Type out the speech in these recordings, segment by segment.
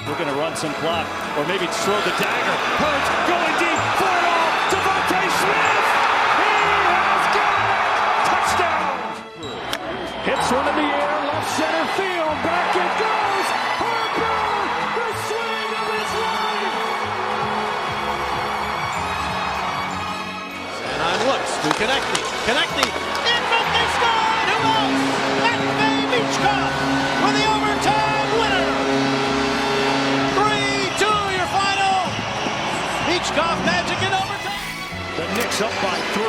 We're going to run some clock, or maybe throw the dagger. Hurts going deep for it all. Devontae Smith! He has got it! Touchdown! Hits one in the air, left center field. Back it goes. Harper, the swing of his life. And on looks to Connecting. In front, they scored! Who else? That's Phillies Postseason with the overtime winner. 3-2 your final. Beachcoff Magic in overtime. The Knicks up by 3.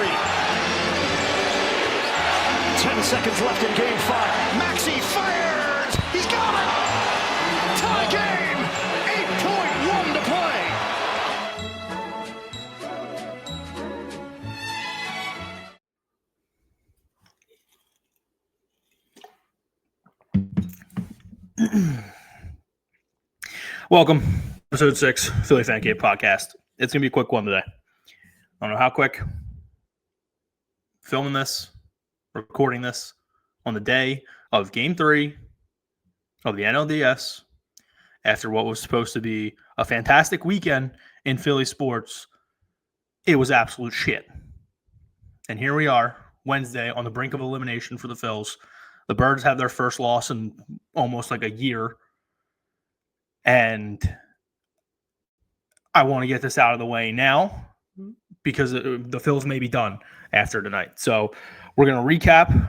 10 seconds left in game 5. Maxey fires! He's got it! Tie game! 8.1 to play. Welcome, episode 6, Philly Fan Cave podcast. It's going to be a quick one today. I don't know how quick. Filming this, recording this on the day of Game 3 of the NLDS after what was supposed to be a fantastic weekend in Philly sports. It was absolute shit. And here we are, Wednesday, on the brink of elimination for the Phils. The Birds have their first loss in almost like a year. And I want to get this out of the way now because the Phils may be done after tonight. So we're going to recap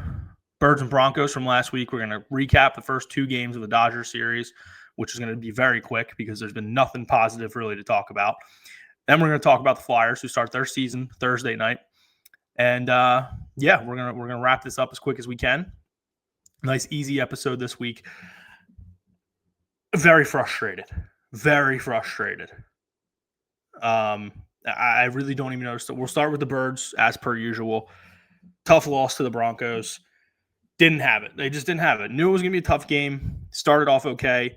Birds and Broncos from last week. We're going to recap the first 2 games of the Dodgers series, which is going to be very quick because there's been nothing positive really to talk about. Then we're going to talk about the Flyers who start their season Thursday night. And we're going to wrap this up as quick as we can. Nice easy episode this week. Very frustrated. I really don't even notice that. We'll start with the Birds as per usual. Tough loss to the Broncos. Didn't have it. They just didn't have it. Knew it was going to be a tough game. Started off okay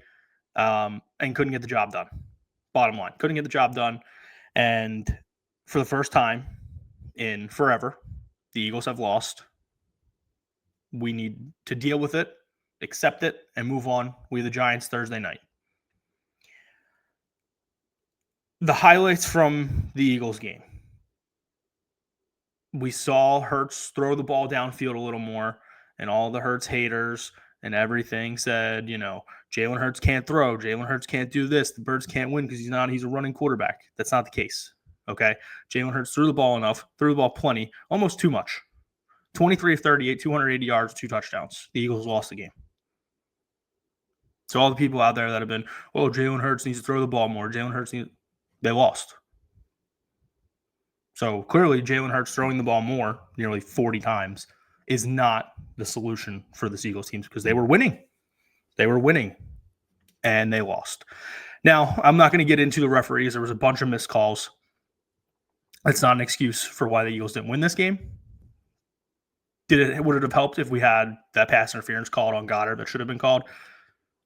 and couldn't get the job done. Bottom line, couldn't get the job done. And for the first time in forever, the Eagles have lost. We need to deal with it, accept it, and move on. We have the Giants Thursday night. The highlights from the Eagles game. We saw Hurts throw the ball downfield a little more, and all the Hurts haters and everything said, Jalen Hurts can't throw. Jalen Hurts can't do this. The Birds can't win because he's a running quarterback. That's not the case, okay? Jalen Hurts threw the ball enough, threw the ball plenty, almost too much. 23 of 38, 280 yards, 2 touchdowns. The Eagles lost the game. So all the people out there that have been, Jalen Hurts needs to throw the ball more. They lost. So clearly Jalen Hurts throwing the ball more, nearly 40 times, is not the solution for this Eagles team because they were winning. And they lost. Now, I'm not going to get into the referees. There was a bunch of missed calls. That's not an excuse for why the Eagles didn't win this game. Would it have helped if we had that pass interference called on Goddard that should have been called?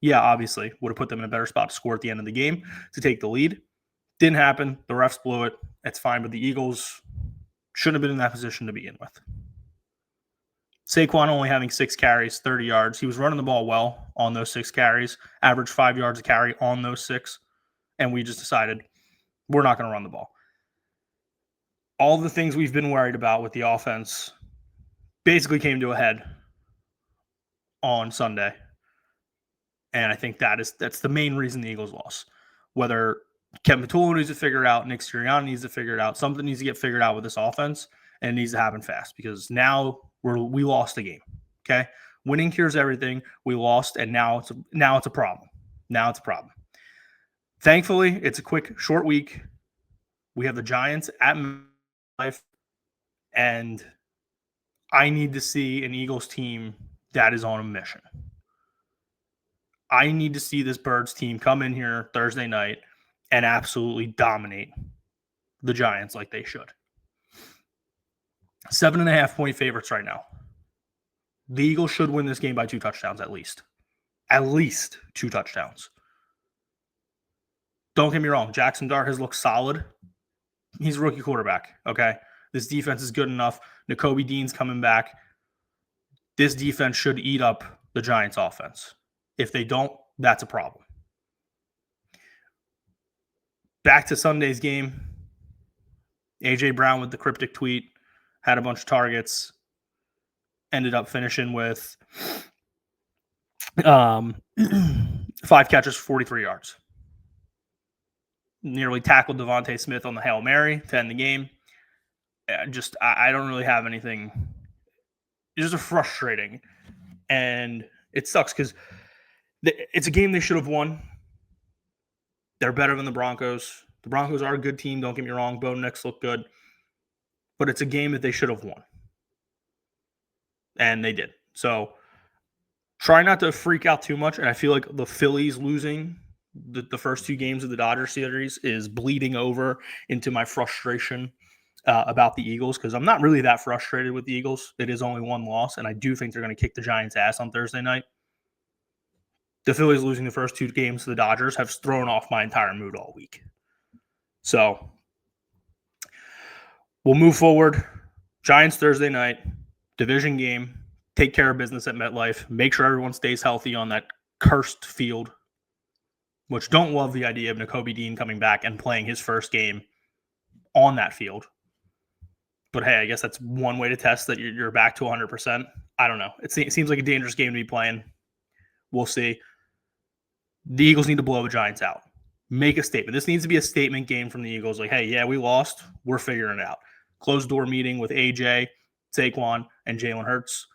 Yeah, obviously. Would have put them in a better spot to score at the end of the game to take the lead. Didn't happen. The refs blew it. It's fine, but the Eagles shouldn't have been in that position to begin with. Saquon only having 6 carries, 30 yards. He was running the ball well on those 6 carries, averaged 5 yards a carry on those 6, and we just decided we're not going to run the ball. All the things we've been worried about with the offense basically came to a head on Sunday. And I think that's the main reason the Eagles lost. Whether Kevin Patullo needs to figure it out, Nick Sirianni needs to figure it out, something needs to get figured out with this offense, and it needs to happen fast because now we lost the game. Okay? Winning cures everything. We lost, and now it's a problem. Thankfully, it's a quick, short week. We have the Giants at MetLife, and I need to see an Eagles team that is on a mission. I need to see this Birds team come in here Thursday night and absolutely dominate the Giants like they should. 7.5-point favorites right now. The Eagles should win this game by 2 touchdowns at least. At least 2 touchdowns. Don't get me wrong. Jackson Dart has looked solid. He's a rookie quarterback, okay? This defense is good enough. Nakobe Dean's coming back. This defense should eat up the Giants' offense. If they don't, that's a problem. Back to Sunday's game. A.J. Brown with the cryptic tweet, had a bunch of targets, ended up finishing with 5 catches for 43 yards. Nearly tackled Devontae Smith on the Hail Mary to end the game. I don't really have anything. It's just frustrating. And it sucks because it's a game they should have won. They're better than the Broncos. The Broncos are a good team, don't get me wrong. Bo Nix look good. But it's a game that they should have won. And they did. So try not to freak out too much. And I feel like the Phillies losing the first 2 games of the Dodgers series is bleeding over into my frustration about the Eagles, because I'm not really that frustrated with the Eagles. It is only 1 loss, and I do think they're going to kick the Giants' ass on Thursday night. The Phillies losing the first 2 games to the Dodgers have thrown off my entire mood all week. So we'll move forward. Giants Thursday night, division game. Take care of business at MetLife. Make sure everyone stays healthy on that cursed field, which don't love the idea of Nakobe Dean coming back and playing his first game on that field. But hey, I guess that's one way to test that you're back to 100%. I don't know. It seems like a dangerous game to be playing. We'll see. The Eagles need to blow the Giants out. Make a statement. This needs to be a statement game from the Eagles. Like, hey, yeah, we lost. We're figuring it out. Closed door meeting with AJ, Saquon, and Jalen Hurts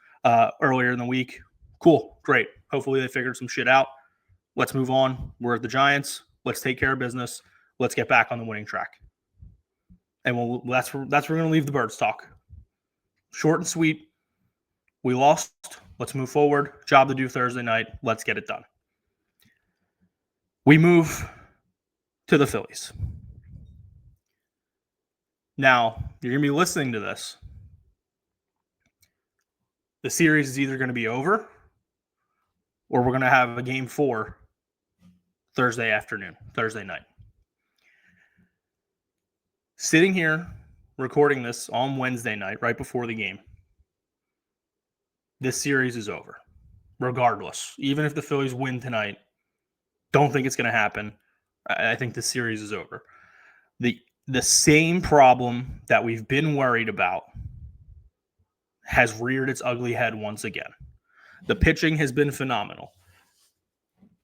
earlier in the week. Cool. Great. Hopefully they figured some shit out. Let's move on. We're at the Giants. Let's take care of business. Let's get back on the winning track. And that's where we're going to leave the Birds talk. Short and sweet. We lost. Let's move forward. Job to do Thursday night. Let's get it done. We move to the Phillies. Now, you're going to be listening to this. The series is either going to be over or we're going to have a game 4 Thursday night. Sitting here recording this on Wednesday night, right before the game, this series is over. Regardless, even if the Phillies win tonight, don't think it's going to happen. I think the series is over. The same problem that we've been worried about has reared its ugly head once again. The pitching has been phenomenal.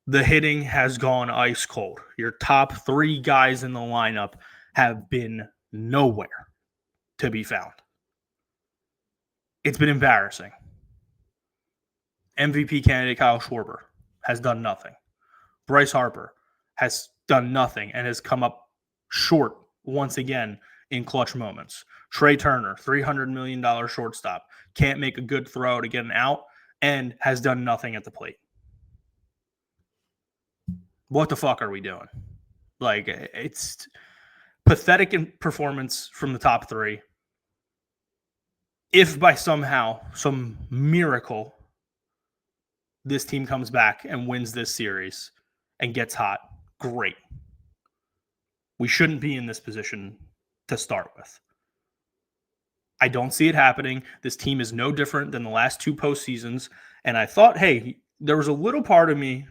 The hitting has gone ice cold. Your top 3 guys in the lineup have been nowhere to be found. It's been embarrassing. MVP candidate Kyle Schwarber has done nothing. Bryce Harper has done nothing and has come up short once again in clutch moments. Trey Turner, $300 million shortstop, can't make a good throw to get an out and has done nothing at the plate. What the fuck are we doing? Like, it's pathetic in performance from the top 3. If by somehow, some miracle, this team comes back and wins this series and gets hot, great. We shouldn't be in this position to start with. I don't see it happening. This team is no different than the last 2 postseasons. And I thought, hey, there was a little part of me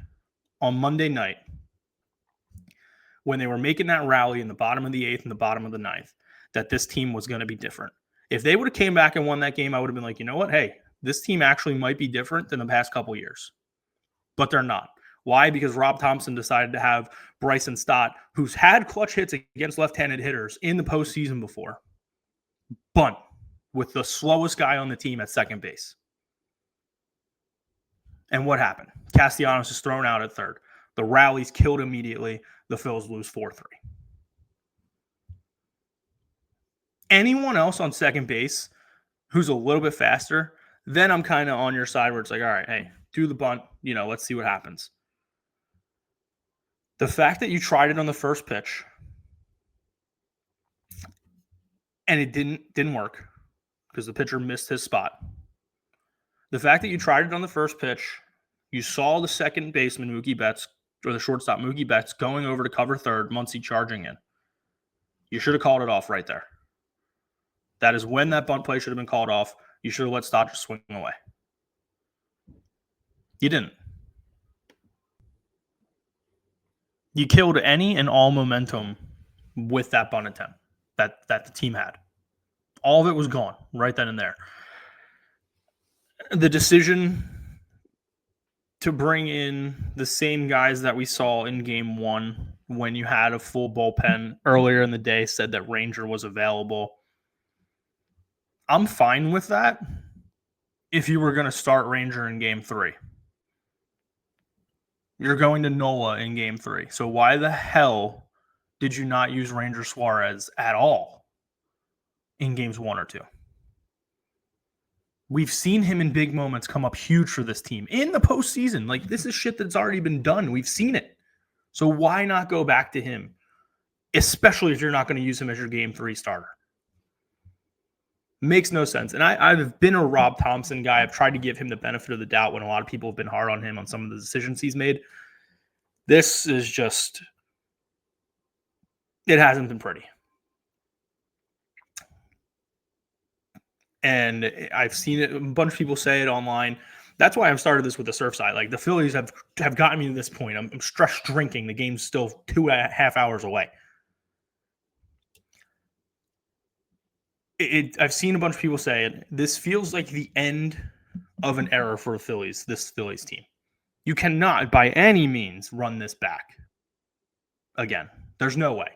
on Monday night when they were making that rally in the bottom of the 8th and the bottom of the 9th that this team was going to be different. If they would have came back and won that game, I would have been like, you know what? Hey, this team actually might be different than the past couple years. But they're not. Why? Because Rob Thompson decided to have Bryson Stott, who's had clutch hits against left-handed hitters in the postseason before, bunt with the slowest guy on the team at second base. And what happened? Castellanos is thrown out at third. The rally's killed immediately. The Phils lose 4-3. Anyone else on second base who's a little bit faster, then I'm kind of on your side where it's like, all right, hey, do the bunt. Let's see what happens. The fact that you tried it on the first pitch and it didn't work because the pitcher missed his spot. The fact that you tried it on the first pitch, you saw the second baseman, Mookie Betts, or the shortstop, Mookie Betts, going over to cover third, Muncy charging in. You should have called it off right there. That is when that bunt play should have been called off. You should have let Stott just swing away. You didn't. You killed any and all momentum with that bunt attempt that the team had. All of it was gone right then and there. The decision to bring in the same guys that we saw in game 1 when you had a full bullpen earlier in the day said that Ranger was available. I'm fine with that if you were going to start Ranger in game 3. You're going to Nola in game 3. So why the hell did you not use Ranger Suarez at all in games 1 or 2? We've seen him in big moments come up huge for this team in the postseason. Like, this is shit that's already been done. We've seen it. So why not go back to him, especially if you're not going to use him as your game 3 starter? Makes no sense. And I've been a Rob Thompson guy. I've tried to give him the benefit of the doubt when a lot of people have been hard on him on some of the decisions he's made. This is just, it hasn't been pretty. And I've seen it, a bunch of people say it online. That's why I've started this with the surf side. Like, the Phillies have gotten me to this point. I'm stress drinking. The game's still 2.5 hours away. I've seen a bunch of people say it. This feels like the end of an era for the Phillies, this Phillies team. You cannot, by any means, run this back again. There's no way.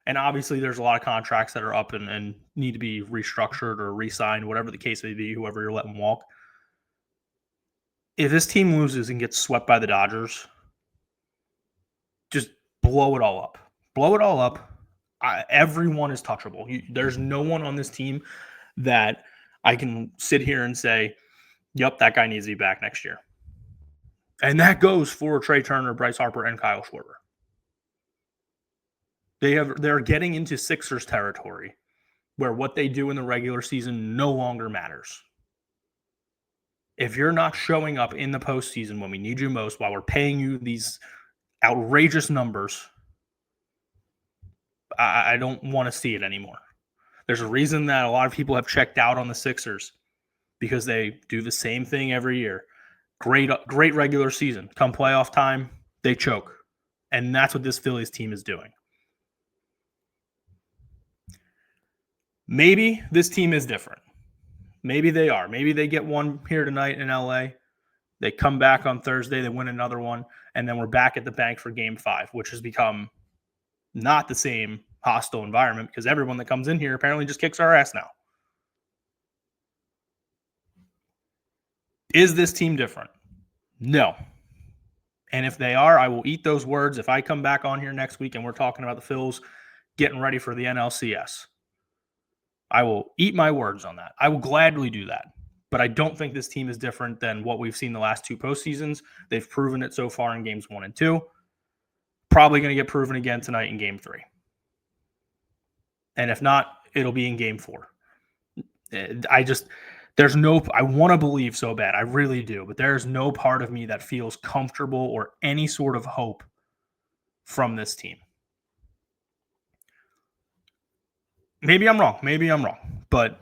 And obviously, there's a lot of contracts that are up and need to be restructured or re-signed, whatever the case may be, whoever you're letting walk. If this team loses and gets swept by the Dodgers, just blow it all up. Blow it all up. Everyone is touchable. There's no one on this team that I can sit here and say, yep, that guy needs to be back next year. And that goes for Trey Turner, Bryce Harper, and Kyle Schwarber. They're getting into Sixers territory where what they do in the regular season no longer matters. If you're not showing up in the postseason when we need you most, while we're paying you these outrageous numbers, I don't want to see it anymore. There's a reason that a lot of people have checked out on the Sixers, because they do the same thing every year. Great regular season. Come playoff time, they choke. And that's what this Phillies team is doing. Maybe this team is different. Maybe they are. Maybe they get one here tonight in LA. They come back on Thursday, they win another one, and then we're back at the bank for game 5, which has become not the same hostile environment because everyone that comes in here apparently just kicks our ass now. Is this team different? No. And if they are, I will eat those words if I come back on here next week and we're talking about the Phils getting ready for the NLCS. I will eat my words on that. I will gladly do that. But I don't think this team is different than what we've seen the last 2 postseasons. They've proven it so far in games 1 and 2. Probably going to get proven again tonight in game 3. And if not, it'll be in game 4. I want to believe so bad. I really do. But there's no part of me that feels comfortable or any sort of hope from this team. Maybe I'm wrong. But,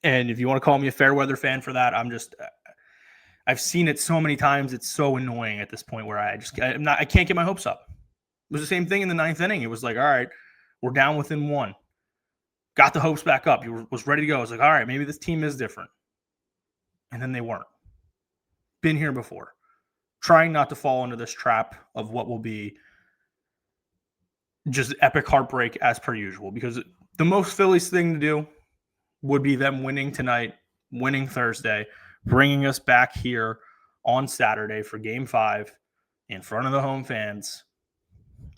and if you want to call me a fair weather fan for that, I've seen it so many times. It's so annoying at this point where I can't get my hopes up. It was the same thing in the 9th inning. It was like, all right, we're down within 1. Got the hopes back up. You was ready to go. I was like, all right, maybe this team is different. And then they weren't. Been here before. Trying not to fall into this trap of what will be just epic heartbreak as per usual, because the most Phillies thing to do would be them winning tonight, winning Thursday, bringing us back here on Saturday for game 5 in front of the home fans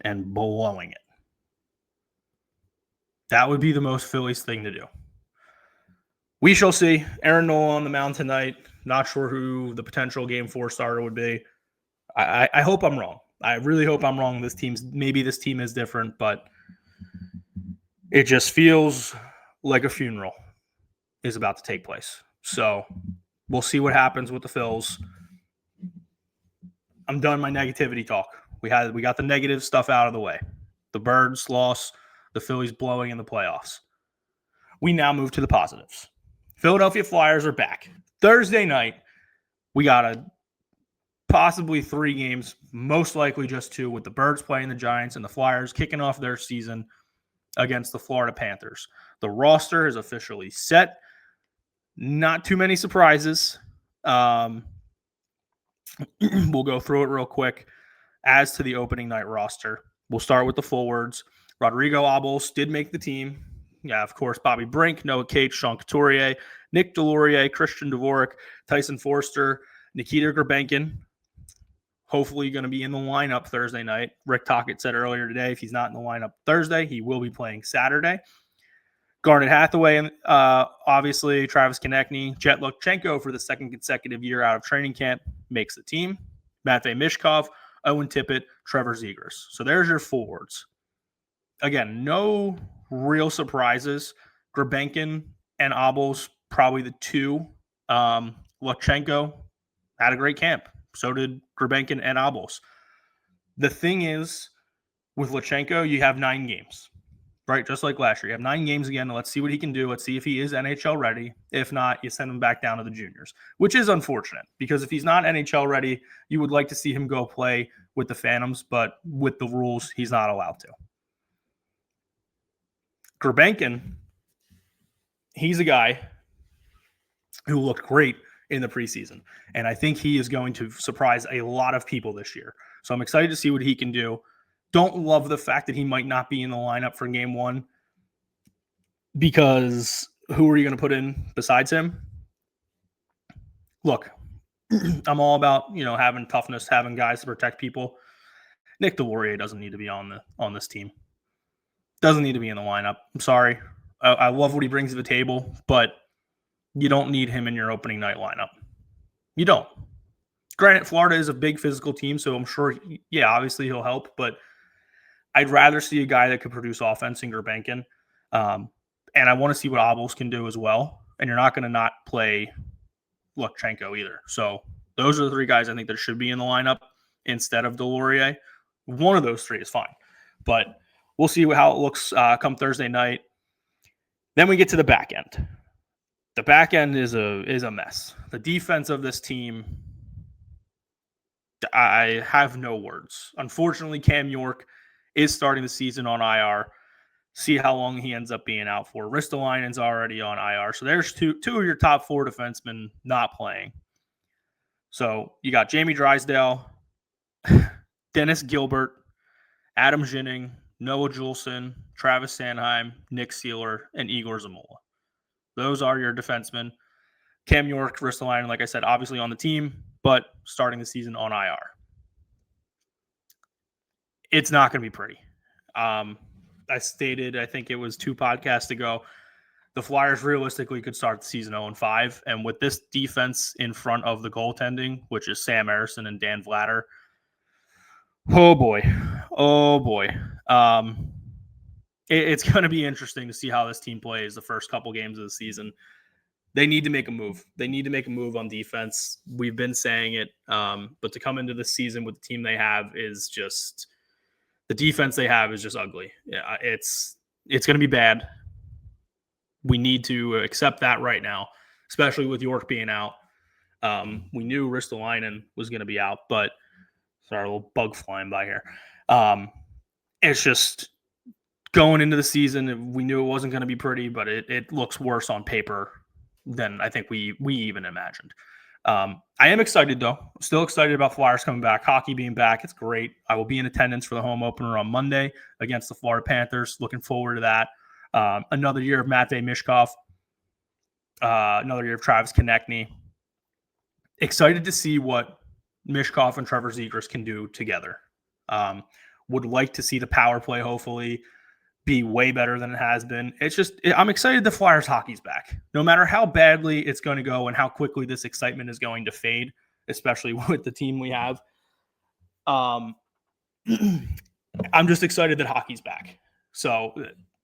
and blowing it. That would be the most Phillies thing to do. We shall see. Aaron Nola on the mound tonight. Not sure who the potential game 4 starter would be. I hope I'm wrong. I really hope I'm wrong. Maybe this team is different, but it just feels like a funeral is about to take place. So we'll see what happens with the Phils. I'm done my negativity talk. We got the negative stuff out of the way. The Birds loss, the Phillies blowing in the playoffs. We now move to the positives. Philadelphia Flyers are back. Thursday night, we got a possibly 3 games, most likely just 2, with the Birds playing the Giants and the Flyers kicking off their season against the Florida Panthers. The roster is officially set. Not too many surprises. We'll go through it real quick. As to the opening night roster, we'll start with the forwards. Rodrigo Abels did make the team. Yeah, of course, Bobby Brink, Noah Cates, Sean Couturier, Nick Delorier, Christian Dvorak, Tyson Forster, Nikita Grabenkin. Hopefully going to be in the lineup Thursday night. Rick Tocchet said earlier today, if he's not in the lineup Thursday, he will be playing Saturday. Garnet Hathaway, obviously, Travis Konechny, Jet Lukchenko for the second consecutive year out of training camp makes the team. Matvei Mishkov, Owen Tippett, Trevor Zegras. So there's your forwards. Again, no real surprises. Grabenkin and Abels, probably the 2. Lukchenko had a great camp. So did Grabenkin and Abels. The thing is, with Lukchenko, you have 9 games, right? Just like last year. You have 9 games again. Let's see what he can do. Let's see if he is NHL ready. If not, you send him back down to the juniors, which is unfortunate because if he's not NHL ready, you would like to see him go play with the Phantoms, but with the rules, he's not allowed to. Grabenkin, he's a guy who looked great in the preseason. And I think he is going to surprise a lot of people this year. So I'm excited to see what he can do. Don't love the fact that he might not be in the lineup for game 1 because who are you going to put in besides him? Look, I'm all about, having toughness, having guys to protect people. Nick Delorier doesn't need to be on this team. Doesn't need to be in the lineup. I'm sorry. I love what he brings to the table, but you don't need him in your opening night lineup. You don't. Granted, Florida is a big physical team, so I'm sure, obviously he'll help, but I'd rather see a guy that could produce offense in Grabenkin. And I want to see what Abels can do as well. And you're not going to not play Lukchenko either. So those are the 3 guys I think that should be in the lineup instead of Delorier. One of those 3 is fine. But we'll see how it looks come Thursday night. Then we get to the back end. The back end is a mess. The defense of this team, I have no words. Unfortunately, Cam York is starting the season on IR. See how long he ends up being out for. Ristolainen's already on IR. So there's two of your top 4 defensemen not playing. So you got Jamie Drysdale, Dennis Gilbert, Adam Ginning, Noah Juleson, Travis Sanheim, Nick Seeler, and Igor Zamola. Those are your defensemen. Cam York, Ristolainen, like I said, obviously on the team, but starting the season on IR. It's not going to be pretty. I stated, I think it was 2 podcasts ago, the Flyers realistically could start the season 0-5. And with this defense in front of the goaltending, which is Sam Ersson and Dan Vladar, oh boy. It's going to be interesting to see how this team plays the first couple games of the season. They need to make a move. They need to make a move on defense. We've been saying it, but to come into the season with the team they have is just the defense they have is just ugly. Yeah, it's going to be bad. We need to accept that right now, especially with York being out. We knew Ristolainen was going to be out, but sorry, a little bug flying by here. It's just going into the season, we knew it wasn't going to be pretty, but it looks worse on paper than I think we even imagined. I am excited, though. Still excited about Flyers coming back. Hockey being back, it's great. I will be in attendance for the home opener on Monday against the Florida Panthers. Looking forward to that. Another year of Matvei Mishkov. Another year of Travis Konechny. Excited to see what Mishkov and Trevor Zegras can do together. Would like to see the power play, hopefully, be way better than it has been. I'm excited the Flyers hockey's back. No matter how badly it's going to go and how quickly this excitement is going to fade, especially with the team we have. I'm just excited that hockey's back. So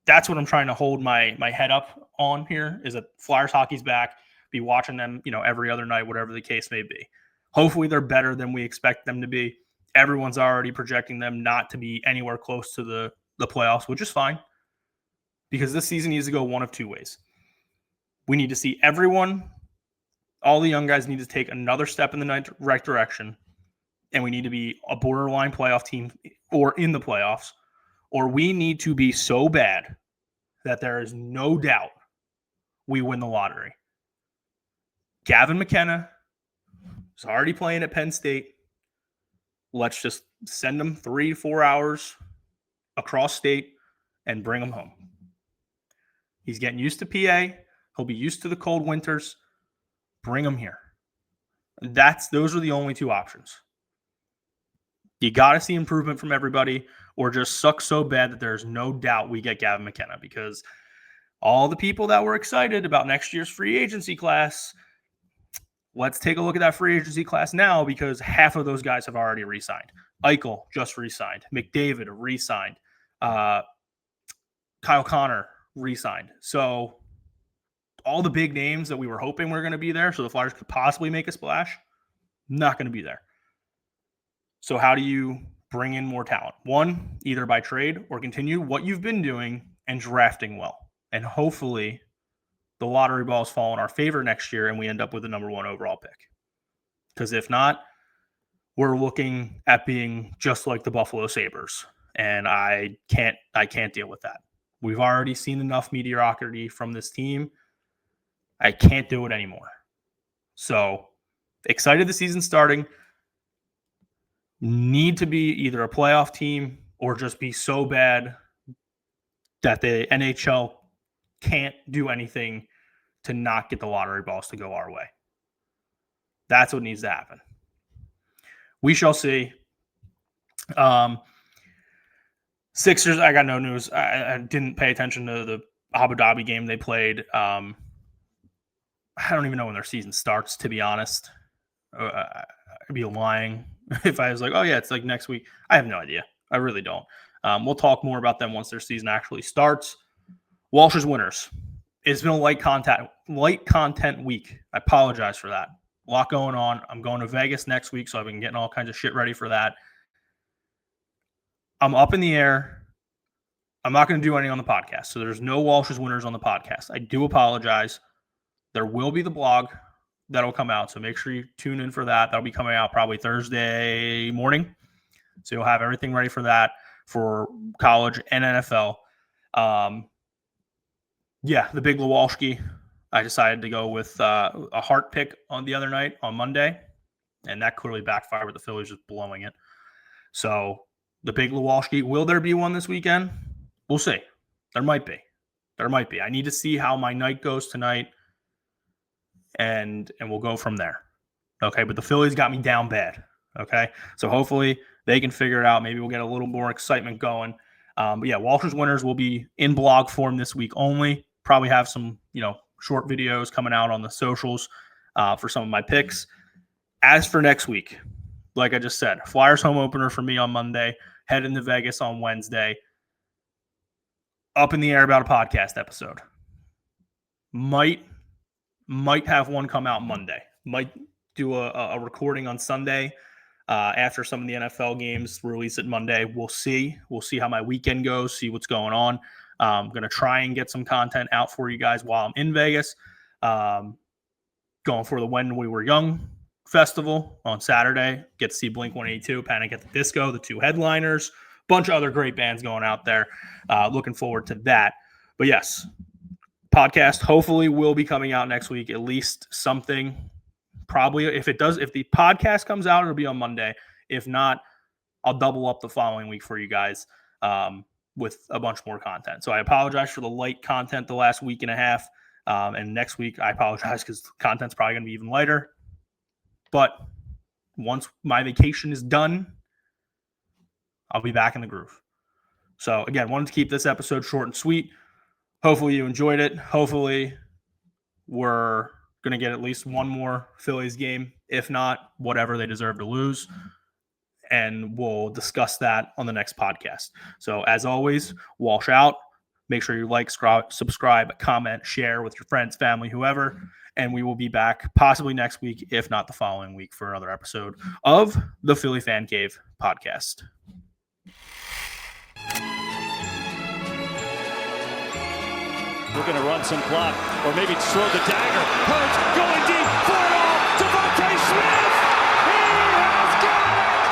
that's what I'm trying to hold my head up on here is that Flyers hockey's back. Be watching them, every other night, whatever the case may be. Hopefully they're better than we expect them to be. Everyone's already projecting them not to be anywhere close to the playoffs, which is fine because this season needs to go one of 2 ways. We need to see all the young guys need to take another step in the right direction, and we need to be a borderline playoff team or in the playoffs, or we need to be so bad that there is no doubt we win the lottery. Gavin McKenna is already playing at Penn State. Let's just send him 3 to 4 hours across state and bring him home. He's getting used to PA. He'll be used to the cold winters. Bring him here. Those are the only two options. You got to see improvement from everybody, or just suck so bad that there's no doubt we get Gavin McKenna, because all the people that were excited about next year's free agency class, let's take a look at that free agency class now, because half of those guys have already re-signed. Eichel just re-signed. McDavid re-signed. Kyle Connor re-signed. So all the big names that we were hoping were going to be there, so the Flyers could possibly make a splash, not going to be there. So how do you bring in more talent? One, either by trade or continue what you've been doing and drafting well. And hopefully the lottery balls fall in our favor next year and we end up with the number 1 overall pick. Because if not, we're looking at being just like the Buffalo Sabres. And I can't deal with that. We've already seen enough mediocrity from this team. I can't do it anymore. So excited the season's starting. Need to be either a playoff team or just be so bad that the NHL can't do anything to not get the lottery balls to go our way. That's what needs to happen. We shall see. Sixers, I got no news. I didn't pay attention to the Abu Dhabi game they played. I don't even know when their season starts, to be honest. I'd be lying if I was like, oh, yeah, it's like next week. I have no idea. I really don't. We'll talk more about them once their season actually starts. Walsh's winners. It's been a light content week. I apologize for that. A lot going on. I'm going to Vegas next week, so I've been getting all kinds of shit ready for that. I'm up in the air. I'm not going to do anything on the podcast, so there's no Walsh's winners on the podcast. I do apologize. There will be the blog that'll come out, so make sure you tune in for that. That'll be coming out probably Thursday morning, so you'll have everything ready for that for college and NFL. Yeah, the big Lewalski. I decided to go with a heart pick on the other night on Monday, and that clearly backfired with the Phillies just blowing it. So the big Lewalski, will there be one this weekend? We'll see. There might be. I need to see how my night goes tonight, and we'll go from there. Okay, but the Phillies got me down bad. Okay, so hopefully they can figure it out. Maybe we'll get a little more excitement going. But yeah, Walsh's winners will be in blog form this week only. Probably have some, short videos coming out on the socials for some of my picks. As for next week, like I just said, Flyers home opener for me on Monday, heading to Vegas on Wednesday. Up in the air about a podcast episode. Might have one come out Monday. Might do a recording on Sunday after some of the NFL games, release it Monday. We'll see. We'll see how my weekend goes, see what's going on. I'm going to try and get some content out for you guys while I'm in Vegas. Going for the When We Were Young festival on Saturday. Get to see Blink-182, Panic at the Disco, the 2 headliners. Bunch of other great bands going out there. Looking forward to that. But yes, podcast hopefully will be coming out next week. At least something. Probably if the podcast comes out, it'll be on Monday. If not, I'll double up the following week for you guys with a bunch more content. So I apologize for the light content the last week and a half. And next week, I apologize because the content's probably going to be even lighter. But once my vacation is done, I'll be back in the groove. So again, wanted to keep this episode short and sweet. Hopefully you enjoyed it. Hopefully we're going to get at least one more Phillies game. If not, whatever, they deserve to lose. And we'll discuss that on the next podcast. So as always, Walsh out. Make sure you like, subscribe, comment, share with your friends, family, whoever. And we will be back possibly next week, if not the following week, for another episode of the Philly Fan Cave podcast. Looking to run some clock, or maybe throw the dagger. Hurts, going deep, for it all, Devontae Smith! He has got it!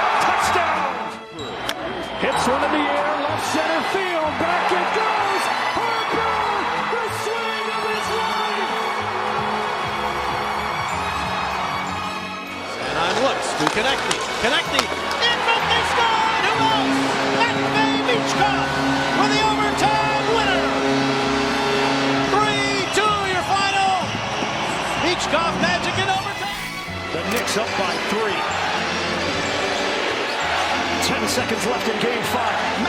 To Connecting. In front, they scored! Who else? That's Phan with the overtime winner! 3-2 your final! Michkov magic in overtime! The Knicks up by 3. 10 seconds left in game 5.